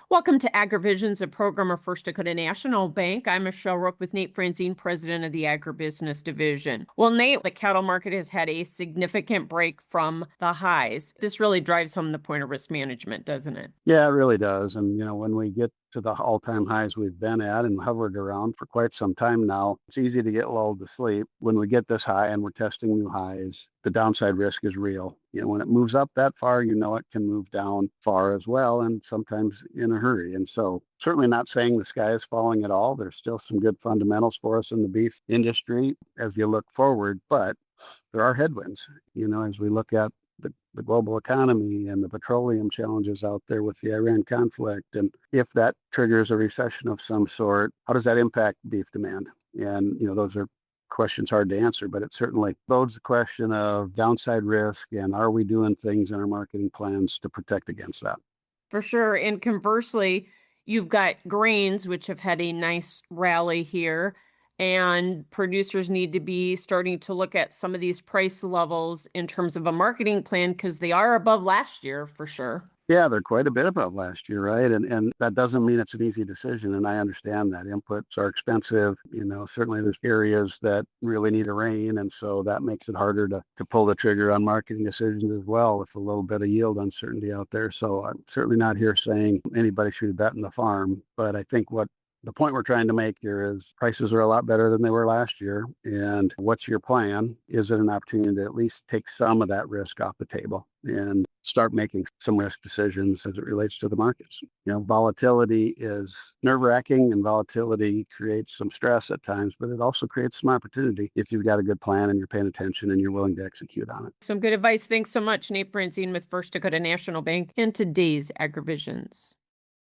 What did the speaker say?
Welcome to Agrivisions, a program of First Dakota National Bank. I'm Michelle Rook with Nate Franzén, president of the Agribusiness Division. Well, Nate, the cattle market has had a significant break from the highs. This really drives home the point of risk management, doesn't it? Yeah, it really does. And, when we get to the all-time highs we've been at and hovered around for quite some time now, it's easy to get lulled to sleep. When we get this high and we're testing new highs, the downside risk is real. When it moves up that far, it can move down far as well, and sometimes in a hurry. And so certainly not saying the sky is falling at all. There's still some good fundamentals for us in the beef industry as you look forward, but there are headwinds, as we look at the global economy and the petroleum challenges out there with the Iran conflict. And if that triggers a recession of some sort, how does that impact beef demand? And, those are questions hard to answer, but it certainly bodes the question of downside risk and are we doing things in our marketing plans to protect against that? For sure. And conversely, you've got grains, which have had a nice rally here, and producers need to be starting to look at some of these price levels in terms of a marketing plan because they are above last year for sure. Yeah, they're quite a bit above last year, right? And that doesn't mean it's an easy decision. And I understand that inputs are expensive. Certainly there's areas that really need a rain. And so that makes it harder to pull the trigger on marketing decisions as well with a little bit of yield uncertainty out there. So I'm certainly not here saying anybody should bet on the farm. But I think what the point we're trying to make here is prices are a lot better than they were last year. And what's your plan? Is it an opportunity to at least take some of that risk off the table and start making some risk decisions as it relates to the markets? Volatility is nerve-wracking and volatility creates some stress at times, but it also creates some opportunity if you've got a good plan and you're paying attention and you're willing to execute on it. Some good advice. Thanks so much, Nate Franzén with First Dakota National Bank and today's Agrivisions.